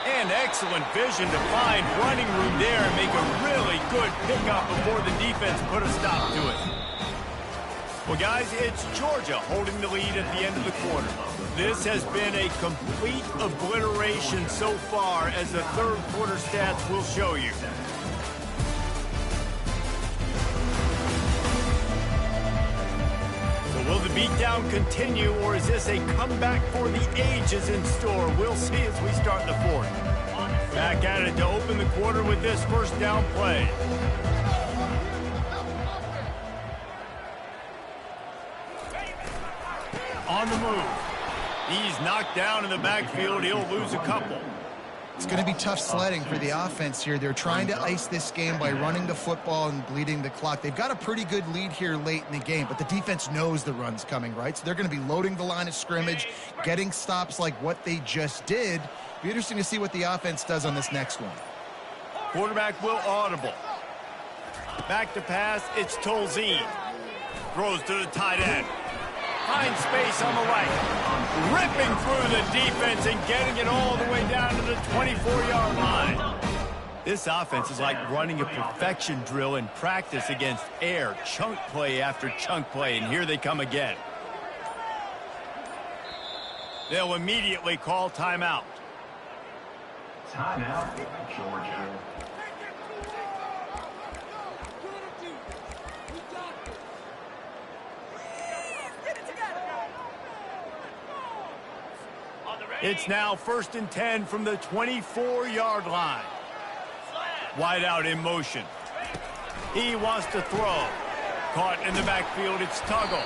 And excellent vision to find running room there and make a really good pickup before the defense put a stop to it. Well, guys, it's Georgia holding the lead at the end of the quarter. This has been a complete obliteration so far, as the 3rd quarter stats will show you. Will the beatdown continue, or is this a comeback for the ages in store? We'll see as we start the 4th. Back at it to open the quarter with this 1st down play. On the move. He's knocked down in the backfield. He'll lose a couple. It's going to be tough sledding for the offense here. They're trying to ice this game by running the football and bleeding the clock. They've got a pretty good lead here late in the game, but the defense knows the run's coming, right? So they're going to be loading the line of scrimmage, getting stops like what they just did. Be interesting to see what the offense does on this next one. Quarterback will audible. Back to pass, it's Tolzien. Throws to the tight end. Finds space on the right. Ripping through the defense and getting it all the way down to the 24-yard line. This offense is like running a perfection drill in practice against air. Chunk play after chunk play, and here they come again. They'll immediately call timeout. Timeout, Georgia. It's now 1st and 10 from the 24-yard line. Wide out in motion. He wants to throw. caught in the backfield. It's Tuggle.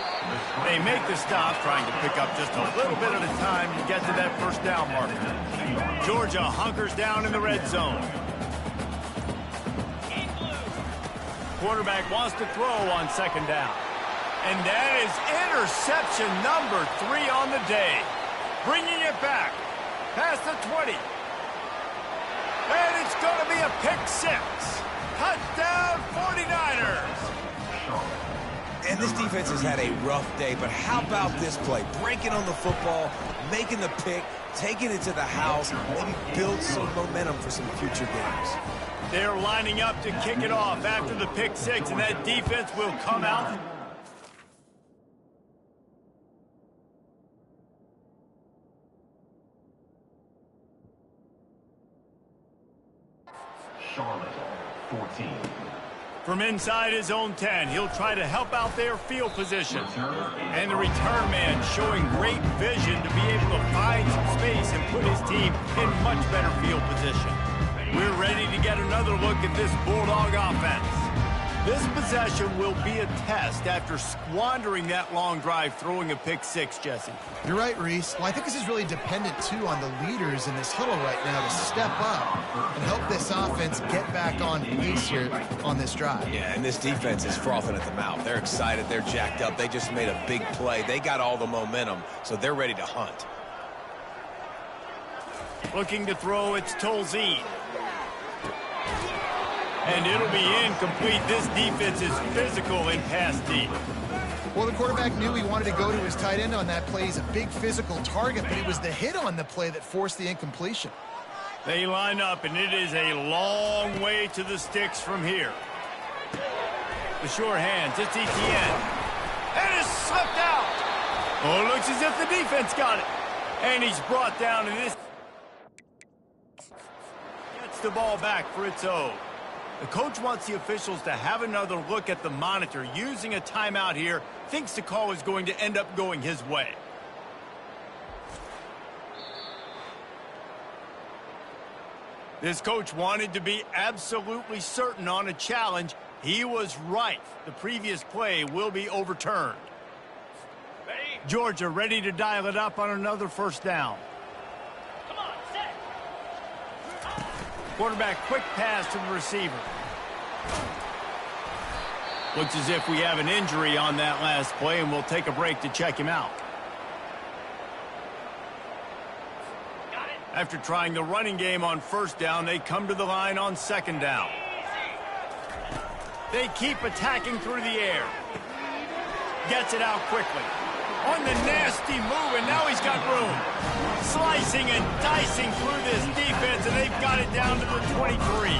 They make the stop, trying to pick up just a little bit at a time to get to that first down marker. Georgia hunkers down in the red zone. Quarterback wants to throw on second down. And that is interception number 3 on the day. Bringing it back past the 20. And it's going to be a pick 6. Touchdown 49ers. And this defense has had a rough day, but how about this play? Breaking on the football, making the pick, taking it to the house, maybe build some momentum for some future games. They're lining up to kick it off after the pick 6, and that defense will come out. Charlotte, 14. From inside his own 10, he'll try to help out their field position. And the return man showing great vision to be able to find some space and put his team in much better field position. We're ready to get another look at this Bulldog offense. This possession will be a test after squandering that long drive throwing a pick 6, Jesse. You're right, Reese. Well, I think this is really dependent, too, on the leaders in this huddle right now to step up and help this offense get back on pace here on this drive. Yeah, and this defense is frothing at the mouth. They're excited. They're jacked up. They just made a big play. They got all the momentum, so they're ready to hunt. Looking to throw, it's Tolzien. And it'll be incomplete. This defense is physical in pass deep. Well, the quarterback knew he wanted to go to his tight end on that play. He's a big physical target, but it was the hit on the play that forced the incompletion. They line up, and it is a long way to the sticks from here. The sure hands, it's Etienne. And it's slipped out. Oh, it looks as if the defense got it. And he's brought down, and this gets the ball back for its own. The coach wants the officials to have another look at the monitor. Using a timeout here, thinks the call is going to end up going his way. This coach wanted to be absolutely certain on a challenge. He was right. The previous play will be overturned. Georgia ready to dial it up on another first down. Quarterback quick pass to the receiver. Looks as if we have an injury on that last play, and we'll take a break to check him out. After trying the running game on first down, they come to the line on second down. They keep attacking through the air. Gets it out quickly. On the nasty move, and now he's got room. Slicing and dicing through this defense, and they've got it down to the 23.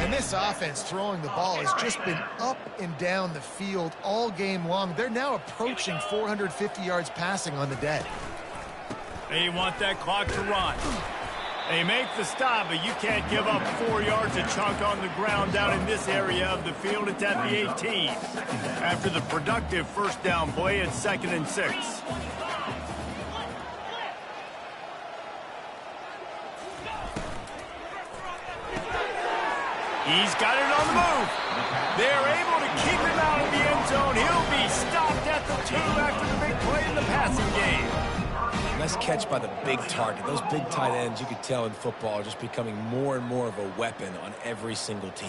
And this offense throwing the ball has just been up and down the field all game long. They're now approaching 450 yards passing on the day. They want that clock to run. They make the stop, but you can't give up 4 yards a chunk on the ground down in this area of the field. It's at the 18. After the productive first down play, it's 2nd and 6. He's got it on the move. They're able to keep him out of the end zone. He'll be stopped at the 2 after the big play in the passing game. Nice catch by the big target. Those big tight ends, you could tell in football, are just becoming more and more of a weapon on every single team.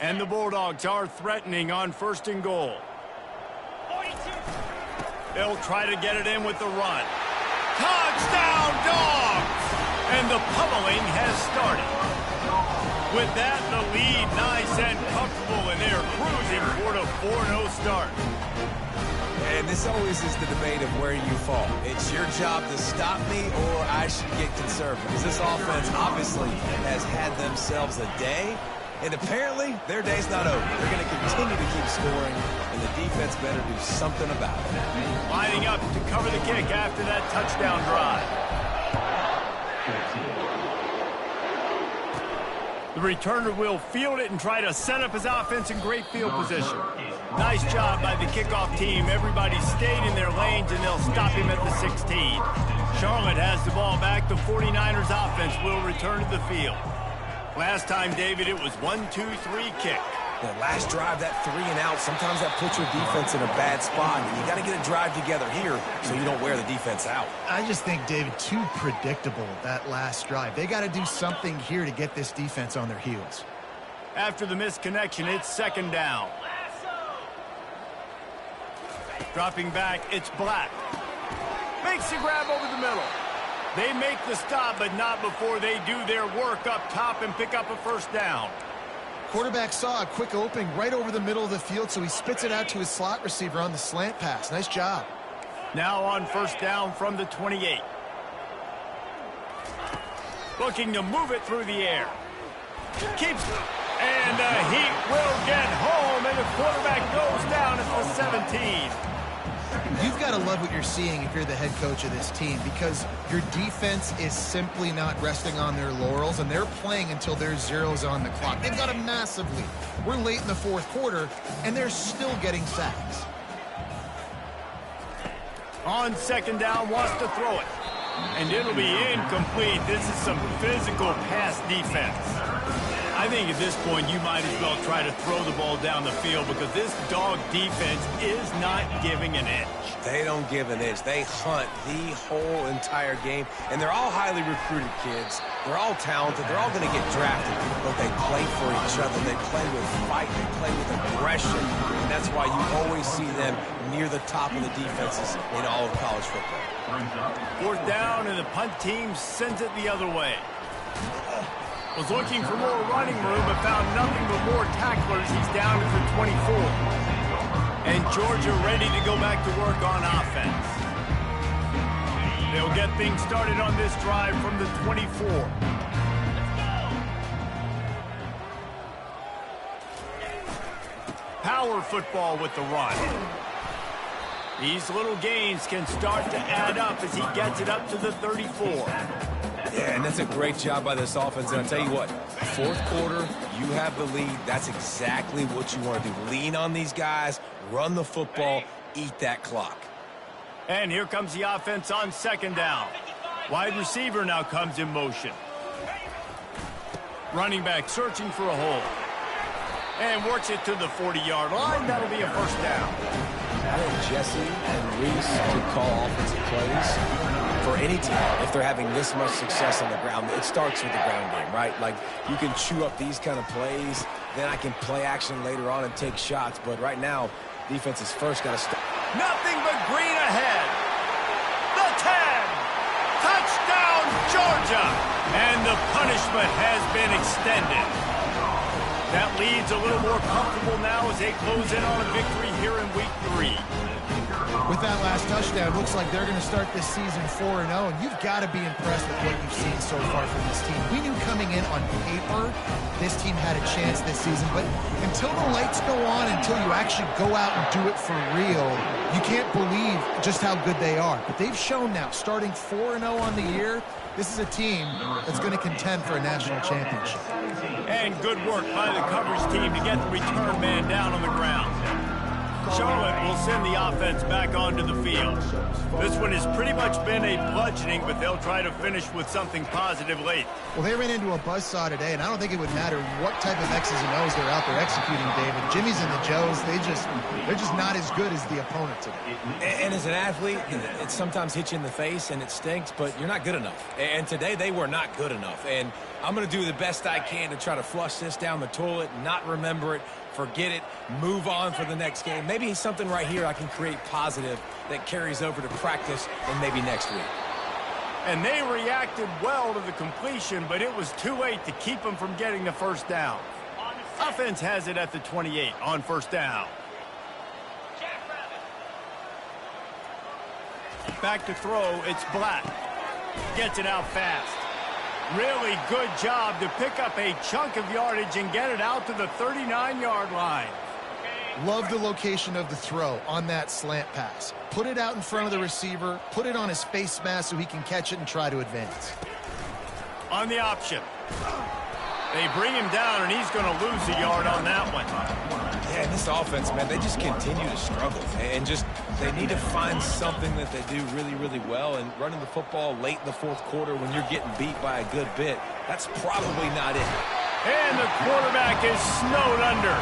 And the Bulldogs are threatening on 1st and goal. They'll try to get it in with the run. Touchdown, Dogs! And the pummeling has started. With that, the lead nice and comfortable, and they're cruising toward a 4-0 start. And this always is the debate of where you fall. It's your job to stop me, or I should get conservative. Because this offense obviously has had themselves a day, and apparently their day's not over. They're going to continue to keep scoring, and the defense better do something about it. Lining up to cover the kick after that touchdown drive. The returner will field it and try to set up his offense in great field position. Nice job by the kickoff team. Everybody stayed in their lanes, and they'll stop him at the 16. Charlotte has the ball back. The 49ers offense will return to the field. Last time, David, it was 1-2-3 kick. The last drive, that 3 and out, sometimes that puts your defense in a bad spot. And you got to get a drive together here so you don't wear the defense out. I just think, David, too predictable, that last drive. They got to do something here to get this defense on their heels. After the missed connection, it's second down. Dropping back, it's Black. Makes the grab over the middle. They make the stop, but not before they do their work up top and pick up a first down. Quarterback saw a quick opening right over the middle of the field, so he spits it out to his slot receiver on the slant pass. Nice job. Now on first down from the 28. Looking to move it through the air. Keeps it. And he will get home, and the quarterback goes down at the 17. You've got to love what you're seeing if you're the head coach of this team, because your defense is simply not resting on their laurels, and they're playing until there's zeros on the clock. They've got a massive lead. We're late in the fourth quarter, and they're still getting sacks. On second down, wants to throw it. And it'll be incomplete. This is some physical pass defense. I think at this point you might as well try to throw the ball down the field because this dog defense is not giving an inch. They don't give an inch. They hunt the whole entire game. And they're all highly recruited kids. They're all talented. They're all going to get drafted. But they play for each other. They play with fight. They play with aggression. And that's why you always see them near the top of the defenses in all of college football. Fourth down, and the punt team sends it the other way. Was looking for more running room, but found nothing but more tacklers. He's down to the 24. And Georgia ready to go back to work on offense. They'll get things started on this drive from the 24. Power football with the run. These little gains can start to add up as he gets it up to the 34. Yeah, and that's a great job by this offense. And I'll tell you what, fourth quarter, you have the lead. That's exactly what you want to do. Lean on these guys, run the football, eat that clock. And here comes the offense on second down. Wide receiver now comes in motion. Running back searching for a hole. And works it to the 40-yard line. That'll be a first down. I think Jesse and Reese could call offensive plays for any team. If they're having this much success on the ground, it starts with the ground game, right? Like, you can chew up these kind of plays, then I can play action later on and take shots. But right now, defense is first got to start. Nothing but green ahead. The 10. Touchdown, Georgia. And the punishment has been extended. That lead's a little more comfortable now as they close in on a victory here in week 3. With that last touchdown, looks like they're going to start this season 4-0, and you've got to be impressed with what you've seen so far from this team. We knew coming in on paper this team had a chance this season, but until the lights go on, until you actually go out and do it for real, you can't believe just how good they are. But they've shown now, starting 4-0 on the year, this is a team that's going to contend for a national championship. And good work by the coverage team to get the return man down on the ground. Charlotte will send the offense back onto the field. This one has pretty much been a bludgeoning, but they'll try to finish with something positive late. Well, they ran into a buzzsaw today, and I don't think it would matter what type of X's and O's they're out there executing, David. Jimmy's and the Joes, they're just not as good as the opponent today. And as an athlete, it sometimes hits you in the face, and it stinks, but you're not good enough. And today, they were not good enough. And I'm going to do the best I can to try to flush this down the toilet, not remember it, forget it, move on for the next game. Maybe something right here I can create positive that carries over to practice and maybe next week. And they reacted well to the completion, but it was too late to keep them from getting the first down. Offense has it at the 28 on first down. Back to throw, it's Black. Gets it out fast. Really good job to pick up a chunk of yardage and get it out to the 39-yard line. Love the location of the throw on that slant pass. Put it out in front of the receiver, put it on his face mask so he can catch it and try to advance. On the option. They bring him down, and he's going to lose a yard on that one. Yeah, this offense, man, they just continue to struggle. And just, they need to find something that they do really, really well. And running the football late in the fourth quarter when you're getting beat by a good bit, that's probably not it. And the quarterback is snowed under.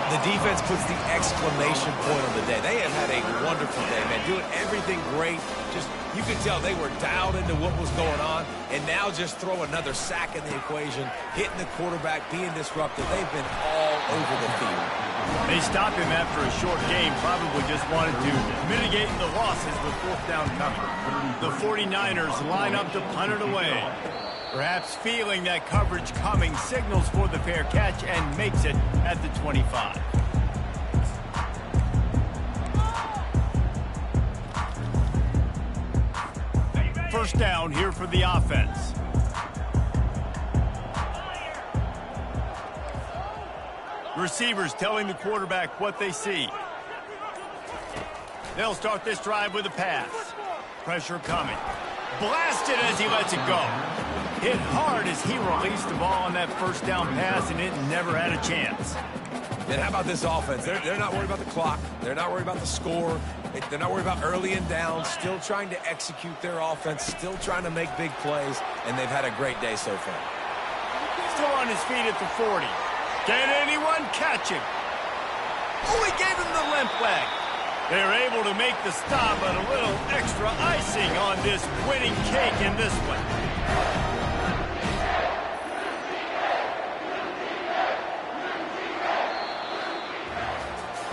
The defense puts the exclamation point on the day. They have had a wonderful day, man. Doing everything great. Just, you could tell they were dialed into what was going on. And now just throw another sack in the equation, hitting the quarterback, being disruptive. They've been all over the field. They stopped him after a short game. Probably just wanted to mitigate the losses with fourth down cover. The 49ers line up to punt it away. Perhaps feeling that coverage coming, signals for the fair catch and makes it at the 25. First down here for the offense. Receivers telling the quarterback what they see. They'll start this drive with a pass. Pressure coming. Blasted as he lets it go. Hit hard as he released the ball on that first down pass, and it never had a chance. And how about this offense? They're not worried about the clock. They're not worried about the score. They're not worried about early and down. Still trying to execute their offense. Still trying to make big plays. And they've had a great day so far. Still on his feet at the 40. Can anyone catch him? Oh, he gave him the limp leg. They're able to make the stop, but a little extra icing on this winning cake in this one.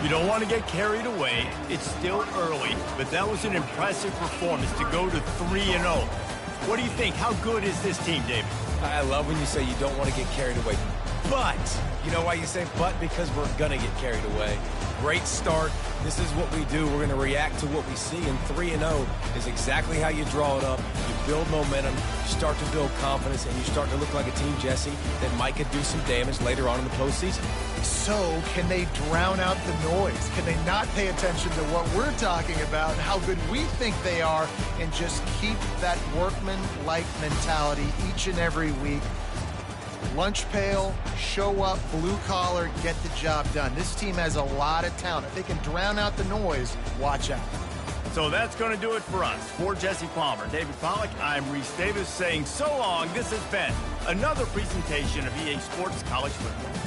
You don't want to get carried away. It's still early, but that was an impressive performance to go to 3-0. What do you think? How good is this team, David? I love when you say you don't want to get carried away. But, you know why you say but? Because we're going to get carried away. Great start. This is what we do. We're going to react to what we see, and 3-0 is exactly how you draw it up. You build momentum, you start to build confidence, and you start to look like a team, Jesse, that might could do some damage later on in the postseason. So, can they drown out the noise? Can they not pay attention to what we're talking about, how good we think they are, and just keep that workman-like mentality each and every week? Lunch pail, show up, blue collar, get the job done. This team has a lot of talent. If they can drown out the noise, watch out. So that's going to do it for us. For Jesse Palmer, David Pollack, I'm Reese Davis saying so long. This has been another presentation of EA Sports College Football.